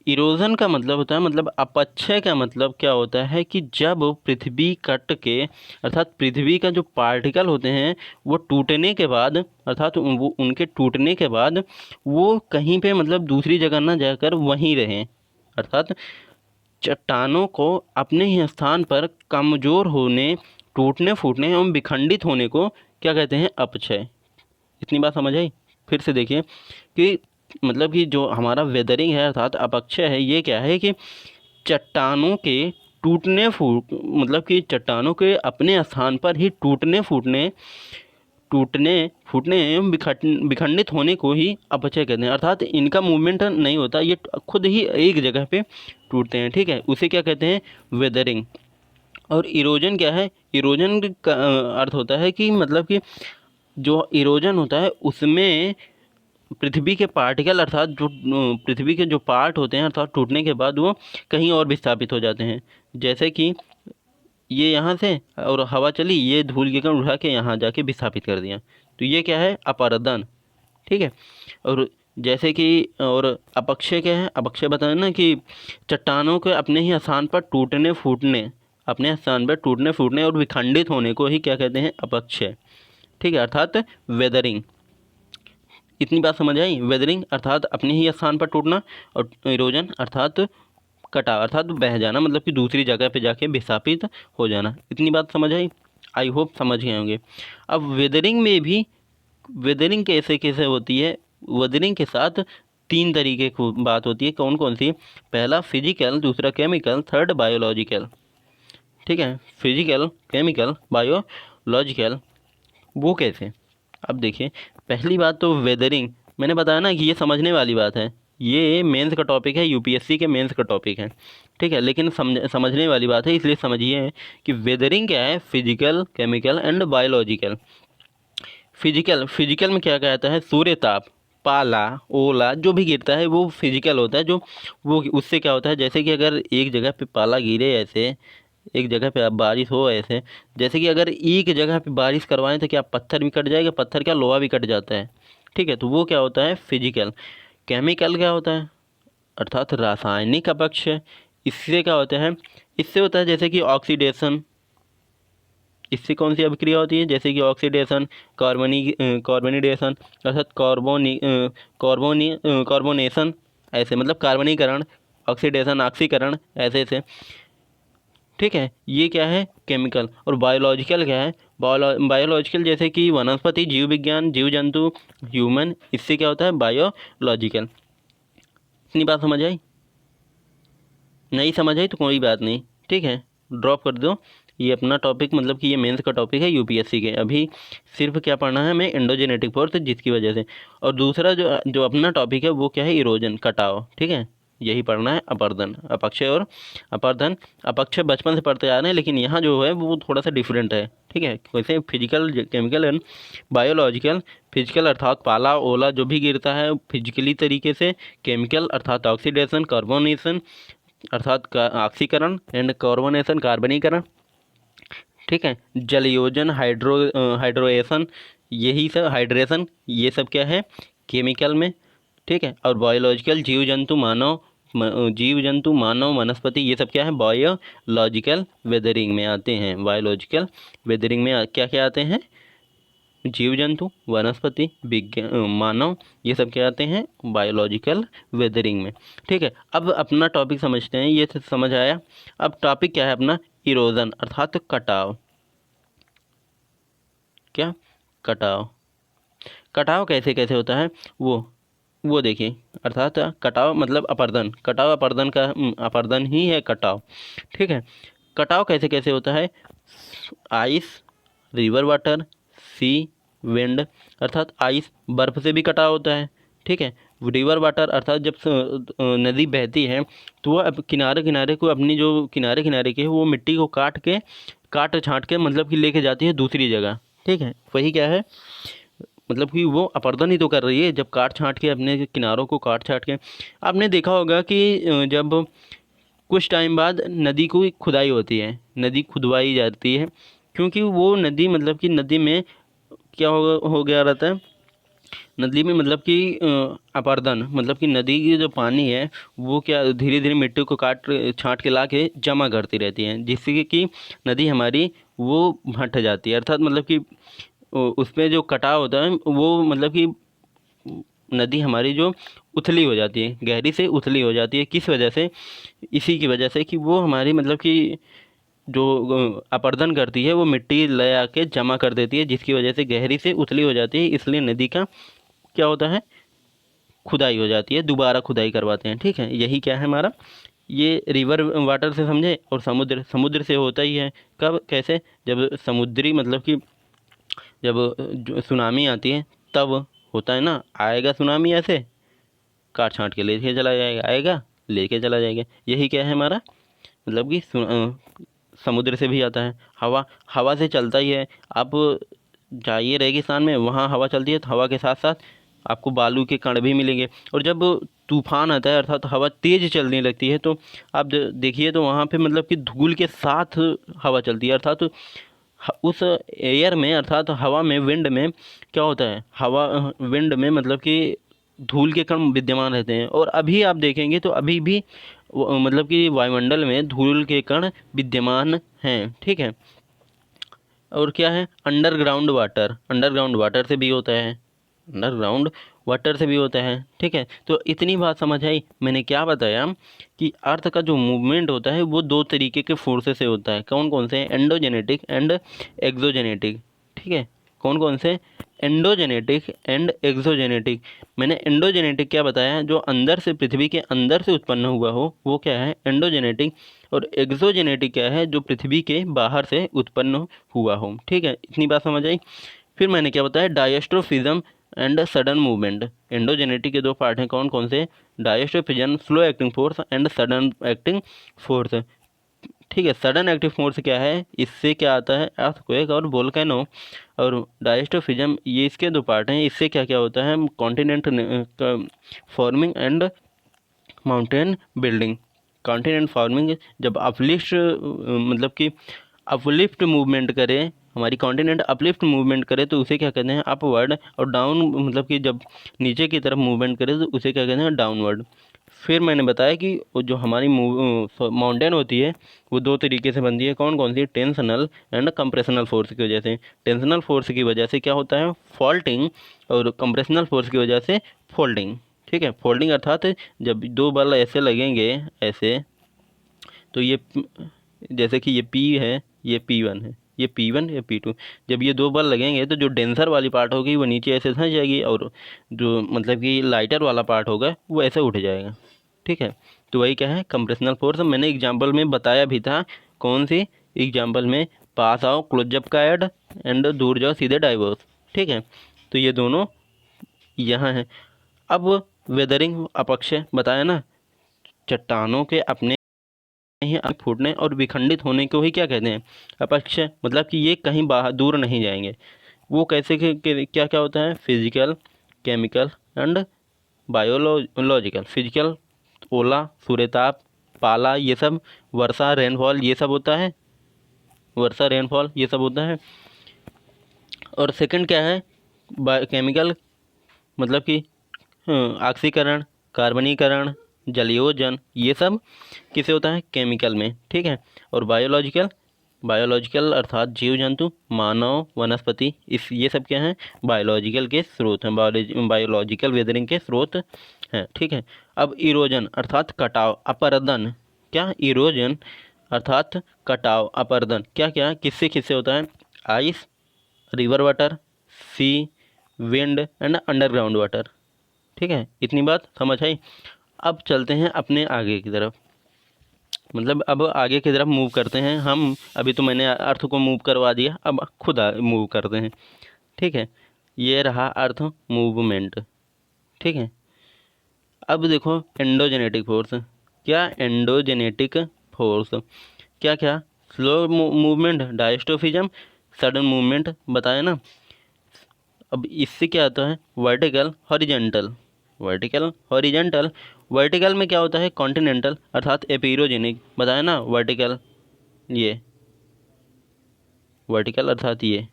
इरोजन का मतलब होता है, मतलब अपक्षय का मतलब क्या होता है कि जब पृथ्वी कट के, अर्थात पृथ्वी का जो पार्टिकल होते हैं वो टूटने के बाद, अर्थात वो उनके टूटने के बाद वो कहीं पे मतलब दूसरी जगह ना जाकर वहीं रहें, अर्थात चट्टानों को अपने ही स्थान पर कमज़ोर होने, टूटने फूटने एवं विखंडित होने को क्या कहते हैं, अपक्षय। इतनी बात समझ आई। फिर से देखिए कि मतलब कि जो हमारा वेदरिंग है अर्थात अपक्षय है, ये क्या है कि चट्टानों के टूटने फूट मतलब कि चट्टानों के अपने स्थान पर ही टूटने एवं विखंडित होने को ही अपक्षय कहते हैं। अर्थात इनका मूवमेंट नहीं होता, ये खुद ही एक जगह पे टूटते हैं। ठीक है, उसे क्या कहते हैं, वेदरिंग। और इरोजन क्या है, इरोजन का अर्थ होता है कि मतलब कि जो इरोजन होता है उसमें पृथ्वी के पार्टिकल, अर्थात जो पृथ्वी के जो पार्ट होते हैं अर्थात टूटने के बाद वो कहीं और विस्थापित हो जाते हैं। जैसे कि ये यहाँ से और हवा चली, ये धूल के कण उठा के यहाँ जाके विस्थापित कर दिया, तो ये क्या है, अपरदन। ठीक है, और जैसे कि और अपक्षय क्या है, अपक्षय बताया ना कि चट्टानों के अपने ही स्थान पर टूटने फूटने, अपने स्थान पर टूटने फूटने और विखंडित होने को ही क्या कहते हैं, अपक्षय। ठीक है, अर्थात वेदरिंग। इतनी बात समझ आई, वेदरिंग अर्थात अपने ही स्थान पर टूटना, और इरोजन अर्थात कटाव अर्थात बह जाना, मतलब कि दूसरी जगह पे जाके विस्थापित हो जाना। इतनी बात समझ आई, आई होप समझ गए होंगे। अब वेदरिंग में भी, वेदरिंग कैसे कैसे होती है, वेदरिंग के साथ तीन तरीके की बात होती है। कौन कौन सी, पहला फिजिकल, दूसरा केमिकल, थर्ड बायोलॉजिकल। ठीक है, फिजिकल, केमिकल, बायोलॉजिकल। वो कैसे, अब देखिए, पहली बात तो वेदरिंग, मैंने बताया ना कि ये समझने वाली बात है, ये मेंस का टॉपिक है, यूपीएससी के मेंस का टॉपिक है। ठीक है, लेकिन समझने वाली बात है, इसलिए समझिए कि वेदरिंग क्या है, physical, chemical and biological. Physical में क्या कहता है, सूर्य ताप, पाला, ओला जो भी गिरता है वो फिजिकल होता है। जो वो उससे क्या होता है, जैसे कि अगर एक जगह पे पाला गिरे, ऐसे एक जगह पे अब बारिश हो, ऐसे जैसे कि अगर एक जगह पे बारिश करवाएं तो क्या पत्थर भी कट जाएगा, पत्थर क्या, लोहा भी कट जाता है। ठीक है, तो वो क्या होता है, फिजिकल। केमिकल क्या होता है, अर्थात रासायनिक अपक्षय। इससे क्या होता है, इससे होता है जैसे कि ऑक्सीडेशन। इससे कौन सी अभिक्रिया होती है, जैसे कि ऑक्सीडेशन, कार्बोनिडेशन, अर्थात कार्बोनेशन, ऐसे मतलब कार्बनीकरण, ऑक्सीडेशन ऑक्सीकरण, ऐसे ऐसे। ठीक है, ये क्या है केमिकल। और बायोलॉजिकल क्या है, बायोलॉजिकल जैसे कि वनस्पति, जीव विज्ञान, जीव जंतु, ह्यूमन, इससे क्या होता है बायोलॉजिकल। इतनी बात समझ आई? नहीं समझ आई तो कोई बात नहीं, ठीक है, ड्रॉप कर दो। ये अपना टॉपिक मतलब कि ये मेंस का टॉपिक है यूपीएससी के। अभी सिर्फ क्या पढ़ना है हमें, एंडोजेनेटिक फोर्स जिसकी वजह से। और दूसरा जो जो अपना टॉपिक है वो क्या है, इरोजन, कटाव, ठीक है, यही पढ़ना है। अपर्दन, अपक्षय और अपर्दन। अपक्षय बचपन से पढ़ते आ रहे हैं, लेकिन यहाँ जो है वो थोड़ा सा डिफरेंट है, ठीक है। वैसे physical, chemical and biological. Physical अर्थात पाला ओला जो भी गिरता है फिजिकली तरीके से। केमिकल अर्थात ऑक्सीडेशन, कार्बोनेशन अर्थात ऑक्सीकरण, एंड कार्बोनेशन कार्बनीकरण, ठीक है। जलयोजन, हाइड्रोएशन, यही सब, हाइड्रेशन, ये सब क्या है केमिकल में, ठीक है। और बायोलॉजिकल, जीव जंतु मानव, जीव जंतु मानव वनस्पति, ये सब क्या है बायोलॉजिकल वेदरिंग में आते हैं। बायोलॉजिकल वेदरिंग में क्या क्या आते हैं, जीव जंतु, वनस्पति, विज्ञान, मानव, ये सब क्या आते हैं बायोलॉजिकल वेदरिंग में, ठीक है। अब अपना टॉपिक समझते हैं, ये तो समझ आया। अब टॉपिक क्या है अपना, इरोजन अर्थात कटाव। क्या, कटाव। कटाव कैसे कैसे होता है वो देखिए, अर्थात कटाव मतलब अपर्दन। कटाव अपर्दन का अपर्दन ही है कटाव, ठीक है। कटाव कैसे कैसे होता है, ice, river water, sea, wind, अर्थात आइस बर्फ़ से भी कटाव होता है, ठीक है। रिवर वाटर अर्थात जब नदी बहती है तो वह अब किनारे किनारे को, अपनी जो किनारे किनारे के वो मिट्टी को काट छाँट के मतलब कि लेके जाती है दूसरी जगह, ठीक है। वही क्या है, मतलब कि वो अपर्दन ही तो कर रही है जब काट छाँट के अपने किनारों को काट छाँट के। आपने देखा होगा कि जब कुछ टाइम बाद नदी को खुदाई होती है, नदी खुदवाई जाती है, क्योंकि वो नदी मतलब कि नदी में क्या हो गया रहता है, नदी में मतलब कि अपर्दन मतलब कि नदी की जो पानी है वो क्या धीरे धीरे मिट्टी को काट छाँट के ला के जमा करती रहती है, जिससे कि नदी हमारी वो भट जाती है। अर्थात मतलब कि उसमें जो कटाव होता है वो मतलब कि नदी हमारी जो उथली हो जाती है, गहरी से उथली हो जाती है। किस वजह से, इसी की वजह से कि वो हमारी मतलब कि जो अपर्दन करती है वो मिट्टी ले आके जमा कर देती है, जिसकी वजह से गहरी से उथली हो जाती है। इसलिए नदी का क्या होता है, खुदाई हो जाती है, दोबारा खुदाई करवाते हैं, ठीक है। यही क्या है हमारा, ये रिवर वाटर से समझे। और समुद्र से होता ही है, कब कैसे, जब समुद्री मतलब कि जब जो सुनामी आती है तब होता है ना, आएगा सुनामी ऐसे काट छाँट के लेके चला जाएगा, आएगा लेके चला जाएगा। यही क्या है हमारा, मतलब कि समुद्र से भी आता है। हवा, हवा से चलता ही है। आप जाइए रेगिस्तान में, वहाँ हवा चलती है तो हवा के साथ साथ आपको बालू के कण भी मिलेंगे। और जब तूफान आता है अर्थात हवा तेज़ चलने लगती है तो आप देखिए तो वहाँ पे मतलब कि धूल के साथ हवा चलती है। अर्थात उस एयर में अर्थात हवा में, विंड में क्या होता है, हवा विंड में मतलब कि धूल के कण विद्यमान रहते हैं। और अभी आप देखेंगे तो अभी भी मतलब कि वायुमंडल में धूल के कण विद्यमान हैं, ठीक है। और क्या है, अंडरग्राउंड वाटर, अंडरग्राउंड वाटर से भी होता है, अंडरग्राउंड वाटर से भी होता है, ठीक है। तो इतनी बात समझ आई। मैंने क्या बताया कि अर्थ का जो मूवमेंट होता है वो दो तरीके के फोर्सेस से होता है। कौन कौन से, एंडोजेनेटिक एंड एक्सोजेनेटिक, ठीक है। कौन कौन से, एंडोजेनेटिक एंड एक्सोजेनेटिक। मैंने एंडोजेनेटिक क्या बताया, जो अंदर से, पृथ्वी के अंदर से उत्पन्न हुआ हो वो क्या है एंडोजेनेटिक। और एक्सोजेनेटिक क्या है, जो पृथ्वी के बाहर से उत्पन्न हुआ हो, ठीक है। इतनी बात समझ आई। फिर मैंने क्या बताया, diastrophism and sudden movement. Endogenetic के दो पार्ट हैं, कौन कौन से, diastrophism slow acting force and sudden acting force, ठीक है। सडन एक्टिव फोर्स क्या है, इससे क्या आता है अर्थक्वेक और वोल्केनो। और डायस्ट्रोफिज्म, ये इसके दो पार्ट हैं, इससे क्या क्या होता है, continent forming and mountain building. Continent forming, जब अपलिफ्ट मतलब कि अपलिफ्ट मूवमेंट करे, हमारी कॉन्टिनेंट अपलिफ्ट मूवमेंट करे तो उसे क्या कहते हैं अपवर्ड। और डाउन मतलब कि जब नीचे की तरफ मूवमेंट करे तो उसे क्या कहते हैं डाउनवर्ड। फिर मैंने बताया कि वो जो हमारी माउंटेन होती है वो दो तरीके से बनती है, कौन कौन सी, टेंशनल एंड कंप्रेशनल फोर्स की वजह से। टेंशनल फोर्स की वजह से क्या होता है फॉल्टिंग, और कंप्रेशनल फोर्स की वजह से फोल्डिंग, ठीक है। फोल्डिंग अर्थात जब दो बल ऐसे लगेंगे ऐसे, तो ये जैसे कि ये P है, ये P1 है, ये P1 या P2, जब ये दो बल लगेंगे तो जो डेंसर वाली पार्ट होगी वो नीचे ऐसे धंस जाएगी और जो मतलब कि लाइटर वाला पार्ट होगा वो ऐसे उठ जाएगा। ठीक है, तो वही क्या है, कंप्रेशनल फोर्स। मैंने एग्जांपल में बताया भी था, कौन सी एग्जांपल में, पास आओ क्लोज जब का ऐड एंड दूर जाओ सीधे डाइवर्स। ठीक है, तो ये दोनों यहाँ है। अब वेदरिंग अपक्ष बताया ना, चट्टानों के अपने ही फूटने और विखंडित होने को ही क्या कहते हैं, अपक्ष। मतलब कि ये कहीं बाहर दूर नहीं जाएंगे। वो कैसे क्या क्या होता है, physical, chemical and biological. Physical, ओला, सूर्यताप, पाला, ये सब, वर्षा, रेनफॉल, ये सब होता है, वर्षा रेनफॉल ये सब होता है। और सेकंड क्या है, केमिकल, मतलब कि ऑक्सीकरण, कार्बनीकरण, जलयोजन, ये सब किसे होता है, केमिकल में। ठीक है, और बायोलॉजिकल, बायोलॉजिकल अर्थात जीव जंतु, मानव, वनस्पति, इस ये सब क्या हैं, बायोलॉजिकल के स्रोत हैं, बायोलॉजिकल वेदरिंग के स्रोत हैं। ठीक है, अब इरोजन अर्थात कटाव, अपरदन, क्या, इरोजन अर्थात कटाव, अपरदन, क्या क्या किससे किससे होता है, ice, river water, sea, wind and underground water. ठीक है, इतनी बात समझ आई। अब चलते हैं अपने आगे की तरफ, मतलब अब आगे की तरफ मूव करते हैं हम। अभी तो मैंने अर्थ को मूव करवा दिया, अब खुद मूव करते हैं। ठीक है, ये रहा अर्थ मूवमेंट। ठीक है, अब देखो एंडोजेनेटिक फोर्स, क्या, एंडोजेनेटिक फोर्स क्या क्या, slow movement diastrophism, sudden movement बताया ना। अब इससे क्या आता है, vertical, horizontal, vertical, horizontal. Vertical में क्या होता है, कॉन्टिनेंटल अर्थात एपिरोजेनिक बताया ना, वर्टिकल, ये वर्टिकल अर्थात ये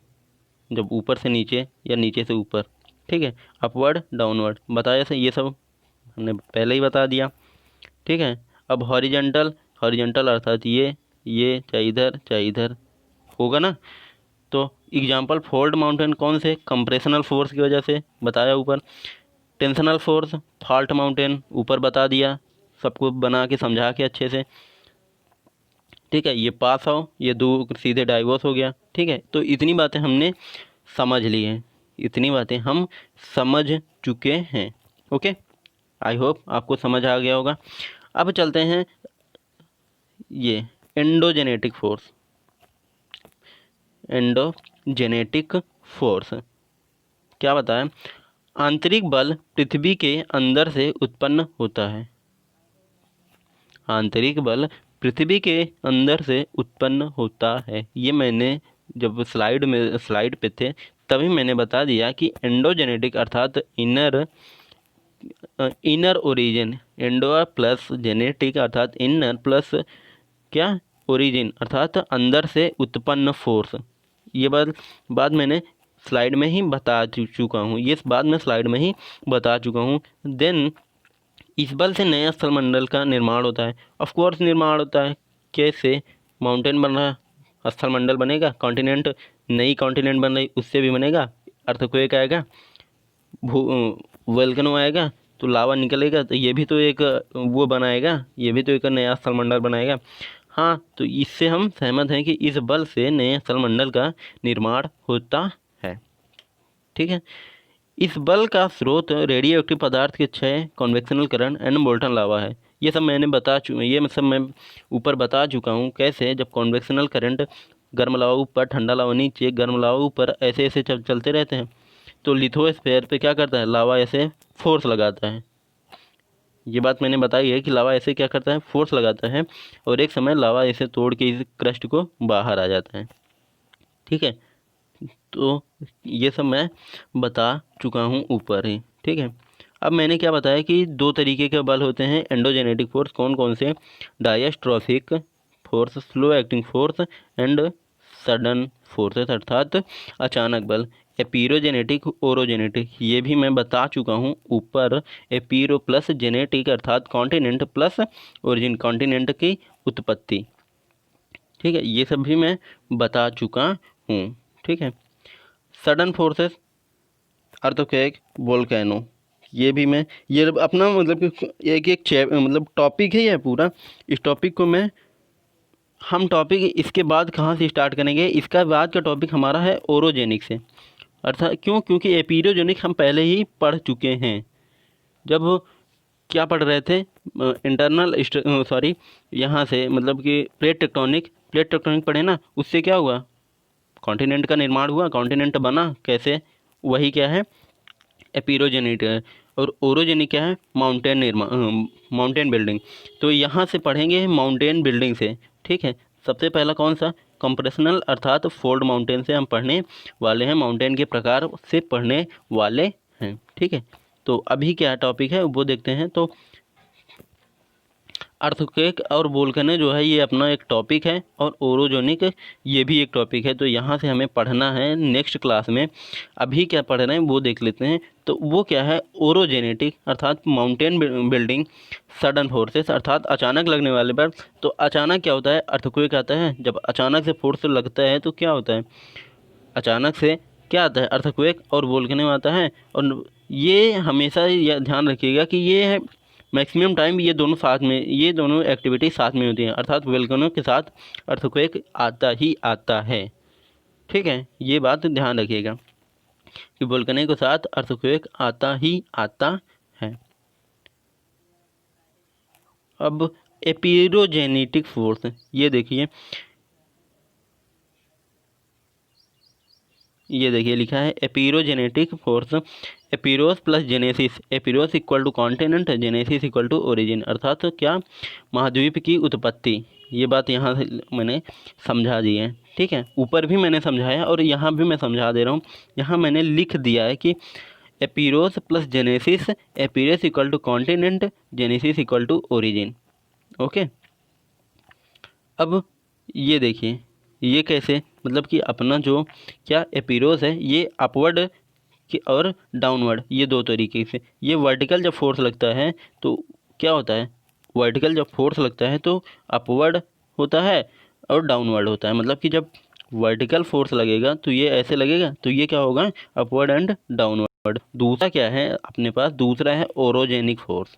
जब ऊपर से नीचे या नीचे से ऊपर। ठीक है, अपवर्ड, डाउनवर्ड बताया से, ये सब हमने पहले ही बता दिया। ठीक है, अब हॉरिजेंटल, हॉरिजेंटल अर्थात ये चाहे इधर होगा ना। तो एग्जाम्पल, फोल्ड माउंटेन कौन से, कंप्रेशनल फोर्स की वजह से बताया ऊपर। टेंशनल फोर्स, फॉल्ट माउंटेन ऊपर बता दिया, सबको बना के समझा के अच्छे से। ठीक है, ये पास आओ, ये दो सीधे डाइवोर्स हो गया। ठीक है, तो इतनी बातें हमने समझ ली हैं, इतनी बातें हम समझ चुके हैं। ओके, आई होप आपको समझ आ गया होगा। अब चलते हैं ये एंडोजेनेटिक फोर्स, एंडोजेनेटिक फोर्स क्या बताया, आंतरिक बल पृथ्वी के अंदर से उत्पन्न होता है, आंतरिक बल पृथ्वी के अंदर से उत्पन्न होता है। ये मैंने जब स्लाइड पे थे तभी मैंने बता दिया कि एंडोजेनेटिक अर्थात inner origin, endo plus genetic अर्थात इनर प्लस क्या, ओरिजिन अर्थात अंदर से उत्पन्न फोर्स। ये बात मैंने स्लाइड में ही बता चुका हूँ, ये बात मैं स्लाइड में ही बता चुका हूँ। देन इस बल से नया स्थलमंडल का निर्माण होता है। ऑफ कोर्स निर्माण होता है, कैसे, माउंटेन बन रहा, स्थलमंडल बनेगा, कॉन्टिनेंट, नई कॉन्टिनेंट बन रही, उससे भी बनेगा, अर्थक्वेक आएगा, वोल्केनो आएगा तो लावा निकलेगा, तो ये भी तो एक वो बनाएगा, ये भी तो एक नया स्थलमंडल बनाएगा। हाँ, तो इससे हम सहमत हैं कि इस बल से नए स्थलमंडल का निर्माण होता है। ठीक है, इस बल का स्रोत रेडियो एक्टिव पदार्थ के क्षय, कॉन्वेक्शनल करंट एंड मोल्टन लावा है। ये सब मैं ऊपर बता चुका हूँ, कैसे, जब कॉन्वेक्शनल करंट, गर्म लावा ऊपर, ठंडा लावा नीचे, गर्म लावा ऊपर, ऐसे ऐसे चलते रहते हैं, तो लिथोस्फीयर पे क्या करता है, लावा ऐसे फोर्स लगाता है। ये बात मैंने बताई है कि लावा ऐसे क्या करता है, फोर्स लगाता है, और एक समय लावा ऐसे तोड़ के इस क्रस्ट को बाहर आ जाता है। ठीक है, तो ये सब मैं बता चुका हूँ ऊपर ही। ठीक है, अब मैंने क्या बताया कि दो तरीके के बल होते हैं एंडोजेनेटिक फोर्स, कौन कौन से, diastrophic force, slow acting force and sudden forces अर्थात अचानक बल। एपीरोजेनेटिक, ओरोजेनेटिक, ये भी मैं बता चुका हूँ ऊपर। एपीरो प्लस जेनेटिक अर्थात कॉन्टिनेंट प्लस ओरिजिन, कॉन्टिनेंट की उत्पत्ति। ठीक है, ये सब भी मैं बता चुका हूँ। ठीक है, सडन फोर्सेस, अर्थक्वेक, वोल्केनो, ये भी मैं, ये अपना मतलब कि एक एक मतलब टॉपिक है ये पूरा, इस टॉपिक को मैं हम टॉपिक इसके बाद कहाँ से स्टार्ट करेंगे, इसका बाद का टॉपिक हमारा है ओरोजेनिक से। अर्थात क्यों, क्योंकि एपिरोजेनिक हम पहले ही पढ़ चुके हैं। जब क्या पढ़ रहे थे, इंटरनल सॉरी यहाँ से मतलब कि प्लेट टेक्टोनिक पढ़े ना, उससे क्या हुआ, कॉन्टिनेंट का निर्माण हुआ, कॉन्टिनेंट बना कैसे, वही क्या है एपिरोजेनिक है। और ओरोजेनिक क्या है, माउंटेन निर्माण, माउंटेन बिल्डिंग। तो यहाँ से पढ़ेंगे माउंटेन बिल्डिंग से, ठीक है। सबसे पहला कौन सा, कंप्रेशनल अर्थात फोल्ड माउंटेन से हम पढ़ने वाले हैं, माउंटेन के प्रकार से पढ़ने वाले हैं, ठीक है। तो अभी क्या टॉपिक है वो देखते हैं। तो अर्थक्वेक और वोल्केनो जो है ये अपना एक टॉपिक है, और ओरोजेनिक ये भी एक टॉपिक है। तो यहाँ से हमें पढ़ना है नेक्स्ट क्लास में। अभी क्या पढ़ रहे हैं वो देख लेते हैं। तो वो क्या है, ओरोजेनेटिक अर्थात माउंटेन बिल्डिंग सडन फोर्सेस अर्थात अचानक लगने वाले पर। तो अचानक क्या होता है, अर्थक्वेक आता है। जब अचानक से फोर्स लगता है तो क्या होता है, अचानक से क्या आता है, अर्थक्वेक और वोल्केनो आता है। और ये हमेशा यह ध्यान रखिएगा कि ये है मैक्सिमम टाइम ये दोनों साथ में, ये दोनों एक्टिविटी साथ में होती हैं, अर्थात वोल्केनो के साथ अर्थक्वेक आता ही आता है, ठीक है। ये बात ध्यान रखिएगा कि वोल्केनो के साथ अर्थक्वेक आता ही आता है। अब एपिरोजेनेटिक फोर्स, ये देखिए, ये देखिए लिखा है epeirogenetic force, epeiros plus genesis, epeiros equal to continent, genesis equal to origin. अर्थात तो क्या, महाद्वीप की उत्पत्ति। ये बात यहाँ से मैंने समझा दी है, ठीक है। ऊपर भी मैंने समझाया और यहाँ भी मैं समझा दे रहा हूँ। यहाँ मैंने लिख दिया है कि epeiros plus genesis, epeiros equal to continent, genesis equal to origin, okay. अब ये देखिए, ये कैसे, मतलब कि अपना जो क्या एपिरोस है ये अपवर्ड कि और डाउनवर्ड, ये दो तरीके से। ये वर्टिकल जब फोर्स लगता है तो क्या होता है, वर्टिकल जब फोर्स लगता है तो अपवर्ड होता है और डाउनवर्ड होता है। मतलब कि जब वर्टिकल फोर्स लगेगा तो ये ऐसे लगेगा, तो ये क्या होगा, अपवर्ड एंड डाउनवर्ड। दूसरा क्या है अपने पास, दूसरा है ओरोजेनिक फोर्स।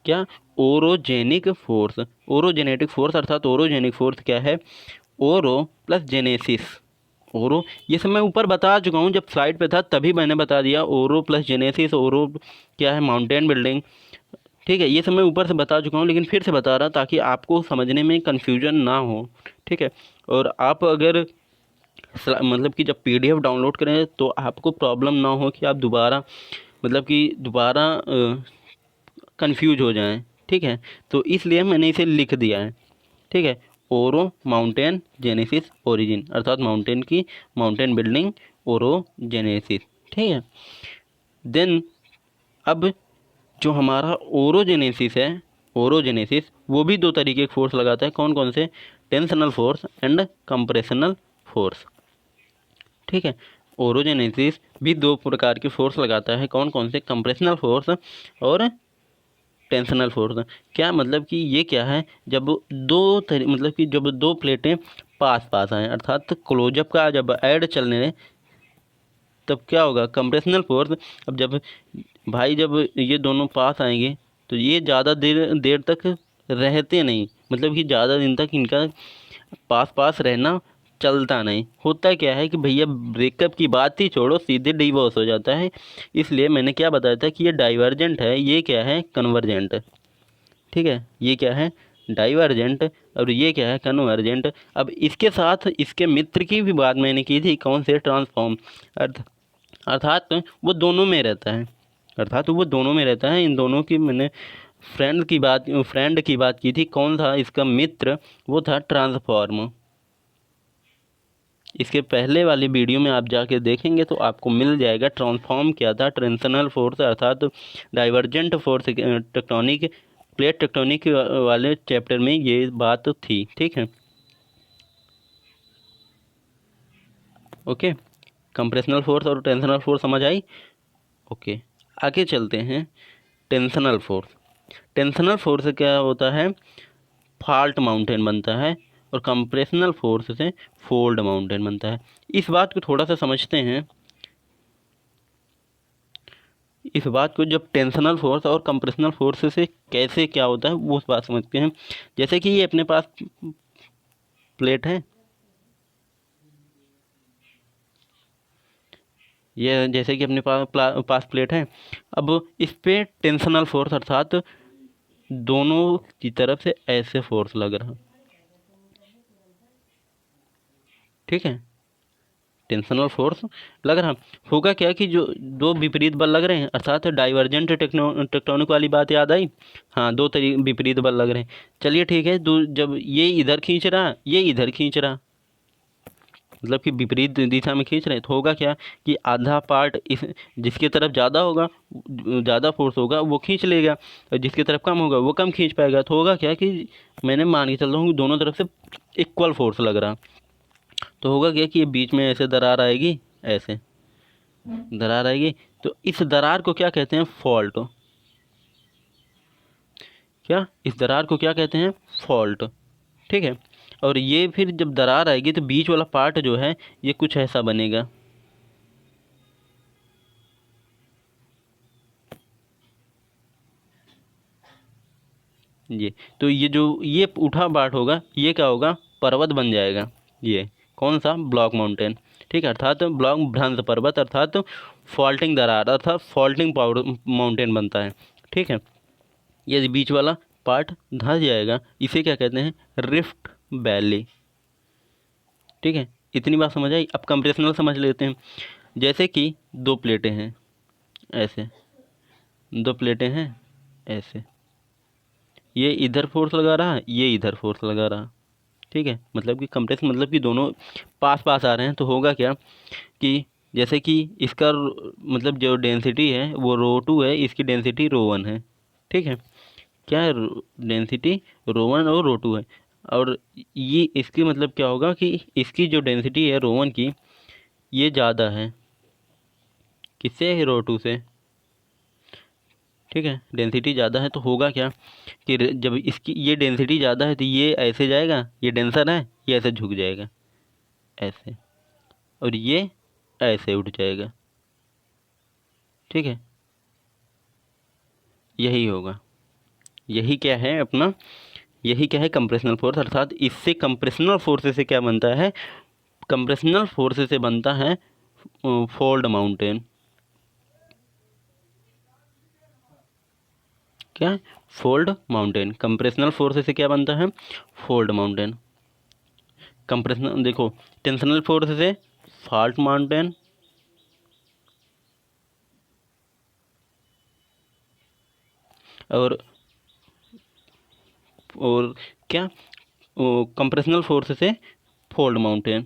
क्या, ओरोजेनिक फोर्स, ओरोजेनेटिक फोर्स अर्थात ओरोजेनिक फोर्स क्या है, ओरो प्लस जेनेसिस। ओरो ये सब मैं ऊपर बता चुका हूँ, जब स्लाइड पे था तभी मैंने बता दिया। ओरो प्लस जेनेसिस, ओरो क्या है, माउंटेन बिल्डिंग, ठीक है। ये सब मैं ऊपर से बता चुका हूँ, लेकिन फिर से बता रहा ताकि आपको समझने में कन्फ्यूजन ना हो, ठीक है। और आप अगर मतलब कि जब पीडीएफ डाउनलोड करें तो आपको प्रॉब्लम ना हो कि आप दोबारा मतलब कि दोबारा कंफ्यूज हो जाएं, ठीक है। तो इसलिए मैंने इसे लिख दिया है, ठीक है। ओरो माउंटेन जेनेसिस ओरिजिन अर्थात माउंटेन की माउंटेन बिल्डिंग ओरो जेनेसिस, ठीक है। देन अब जो हमारा ओरोजेनेसिस है, ओरोजेनेसिस वो भी दो तरीके के फोर्स लगाता है। कौन कौन से, tensional force and compressional force, ठीक है। ओरोजेनेसिस भी दो प्रकार के फोर्स लगाता है। कौन कौन से, कंप्रेशनल फोर्स और टेंशनल फोर्स। क्या मतलब कि ये क्या है, जब मतलब कि जब दो प्लेटें पास पास आएँ अर्थात क्लोजअप का जब ऐड चलने लगे तब क्या होगा, कंप्रेशनल फोर्स। अब जब भाई जब ये दोनों पास आएंगे तो ये ज़्यादा देर देर तक रहते नहीं, मतलब कि ज़्यादा दिन तक इनका पास पास रहना चलता नहीं। होता क्या है कि भैया ब्रेकअप की बात ही छोड़ो, सीधे डिवोर्स हो जाता है। इसलिए मैंने क्या बताया था कि ये डाइवर्जेंट है, ये क्या है, कन्वर्जेंट, ठीक है। ये क्या है, डाइवर्जेंट, और ये क्या है, कन्वर्जेंट। अब इसके साथ इसके मित्र की भी बात मैंने की थी, कौन से, ट्रांसफॉर्म अर्थात वो दोनों में रहता है, अर्थात वो दोनों में रहता है। इन दोनों की मैंने फ्रेंड की बात की थी। कौन था इसका मित्र, वो था ट्रांसफॉर्म। इसके पहले वाली वीडियो में आप जाके देखेंगे तो आपको मिल जाएगा ट्रांसफॉर्म क्या था, टेंशनल फोर्स अर्थात divergent force tectonic plate tectonic वाले चैप्टर में ये बात थी, ठीक है। ओके, कंप्रेशनल फोर्स और टेंशनल फोर्स समझ आई, ओके। आगे चलते हैं, टेंशनल फोर्स। टेंशनल फोर्स से क्या होता है, फॉल्ट माउंटेन बनता है, और कंप्रेशनल फोर्स से फोल्ड माउंटेन बनता है। इस बात को थोड़ा सा समझते हैं, इस बात को जब टेंशनल फोर्स और कंप्रेशनल फोर्स से कैसे क्या होता है वो बात समझते हैं। जैसे कि ये अपने पास प्लेट है, ये जैसे कि अपने पास प्लेट है। अब इस पे टेंशनल फोर्स अर्थात दोनों की तरफ से ऐसे फोर्स लग रहा, ठीक है, टेंशनल फोर्स लग रहा। होगा क्या कि जो दो विपरीत बल लग रहे हैं अर्थात डाइवर्जेंट टेक्टोनिक वाली बात याद आई। हाँ, दो विपरीत बल लग रहे हैं। चलिए ठीक है, जब ये इधर खींच रहा, ये इधर खींच रहा, मतलब कि विपरीत दिशा में खींच रहे हैं, तो होगा क्या कि आधा पार्ट इस जिसकी तरफ ज़्यादा होगा, ज़्यादा फोर्स होगा वो खींच लेगा, और जिसकी तरफ कम होगा वो कम खींच पाएगा। तो होगा क्या कि मैंने मान के चल रहा हूँ दोनों तरफ से इक्वल फोर्स लग रहा, तो होगा क्या कि ये बीच में ऐसे दरार आएगी, ऐसे दरार आएगी। तो इस दरार को क्या कहते हैं? फॉल्ट। क्या इस दरार को क्या कहते हैं? फॉल्ट, ठीक है। और ये फिर जब दरार आएगी तो बीच वाला पार्ट जो है ये कुछ ऐसा बनेगा, ये। तो ये जो ये उठा पार्ट होगा ये क्या होगा? पर्वत बन जाएगा। ये कौन सा? ब्लॉक माउंटेन, ठीक है, अर्थात ब्लॉक भ्रंश पर्वत अर्थात फॉल्टिंग दरार अर्थात फॉल्टिंग माउंटेन बनता है, ठीक है। ये बीच वाला पार्ट धंस जाएगा, इसे क्या कहते हैं? रिफ्ट वैली, ठीक है। इतनी बात समझ आई। अब कंप्रेशनल समझ लेते हैं। जैसे कि दो प्लेटें हैं, ऐसे दो प्लेटें हैं, ऐसे ये इधर फोर्स लगा रहा, ये इधर फोर्स लगा रहा, ठीक है। मतलब कि कंप्रेशन मतलब कि दोनों पास पास आ रहे हैं। तो होगा क्या कि जैसे कि इसका मतलब जो डेंसिटी है वो ρ2 है, इसकी डेंसिटी ρ1 है, ठीक है। क्या है? डेंसिटी ρ1 और ρ2 है। और ये इसकी मतलब क्या होगा कि इसकी जो डेंसिटी है ρ1 की, ये ज़्यादा है किससे? ρ2 से, ठीक है। डेंसिटी ज़्यादा है तो होगा क्या कि जब इसकी ये डेंसिटी ज़्यादा है तो ये ऐसे जाएगा, ये डेंसर है, ये ऐसे झुक जाएगा, ऐसे, और ये ऐसे उठ जाएगा, ठीक है। यही होगा, यही क्या है अपना, यही क्या है? Compressional force. अर्थात इससे कंप्रेशनल फोर्स से क्या बनता है? कंप्रेशनल फोर्स से बनता है फोल्ड माउंटेन। क्या? Fold mountain. कंप्रेशनल फोर्स से क्या बनता है? Fold mountain. कंप्रेशनल देखो, टेंशनल फोर्स से फॉल्ट माउंटेन, और क्या कंप्रेशनल फोर्स से फोल्ड माउंटेन।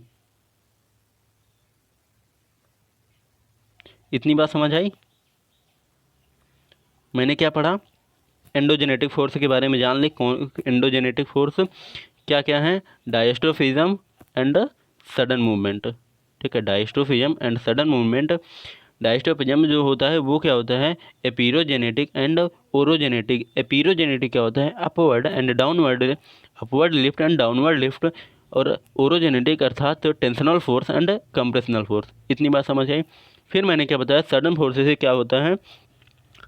इतनी बात समझ आई? मैंने क्या पढ़ा? एंडोजेनेटिक फोर्स के बारे में जान ले। कौन एंडोजेनेटिक फोर्स क्या क्या है? डायस्ट्रोफिज्म एंड सडन मूवमेंट, ठीक है। Diastrophism and sudden movement. Diastrophism जो होता है वो क्या होता है? एपीरोजेनेटिक एंड ओरोजेनेटिक। एपीरोजेनेटिक क्या होता है? Upward and downward, upward lift and downward lift. और ओरोजेनेटिक अर्थात tensional force and compressional force. इतनी बात समझ आई? फिर मैंने क्या बताया? सडन फोर्स से क्या होता है?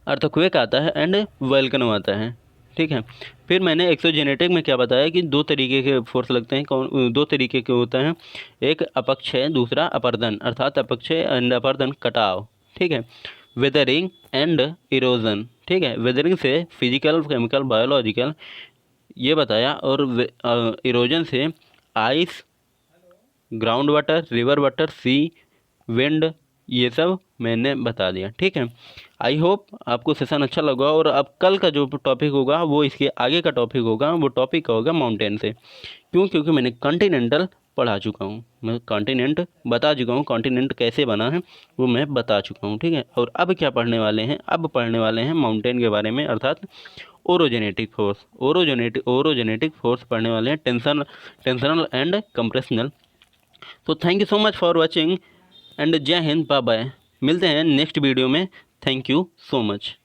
अर्थक्वेक आता है एंड वोल्केनो आता है, ठीक है। फिर मैंने एक्सोजेनेटिक में क्या बताया कि दो तरीके के फोर्स लगते हैं। कौन? दो तरीके के होते हैं, एक अपक्षय, दूसरा अपर्दन, अर्थात अपक्षय एंड अपर्दन कटाव, ठीक है। वेदरिंग एंड इरोजन, ठीक है। वेदरिंग से फिजिकल, केमिकल, बायोलॉजिकल ये बताया, और इरोजन से ice, ground water, river water, sea, wind, ये सब मैंने बता दिया, ठीक है। आई होप आपको सेशन अच्छा लगा। और अब कल का जो टॉपिक होगा वो इसके आगे का टॉपिक होगा, वो टॉपिक होगा माउंटेन से। क्यों? क्योंकि मैंने कॉन्टिनेंटल पढ़ा चुका हूँ, मैं कॉन्टिनेंट बता चुका हूँ, कॉन्टिनेंट कैसे बना है वो मैं बता चुका हूँ, ठीक है। और अब क्या पढ़ने वाले हैं? अब पढ़ने वाले हैं माउंटेन के बारे में, अर्थात ओरोजेनेटिक फोर्स। ओरोजेनेटिक फोर्स पढ़ने वाले हैं, टेंशनल एंड कंप्रेशनल। तो thank you so much for watching and जय हिंद, बाय बाय। मिलते हैं नेक्स्ट वीडियो में। Thank you so much.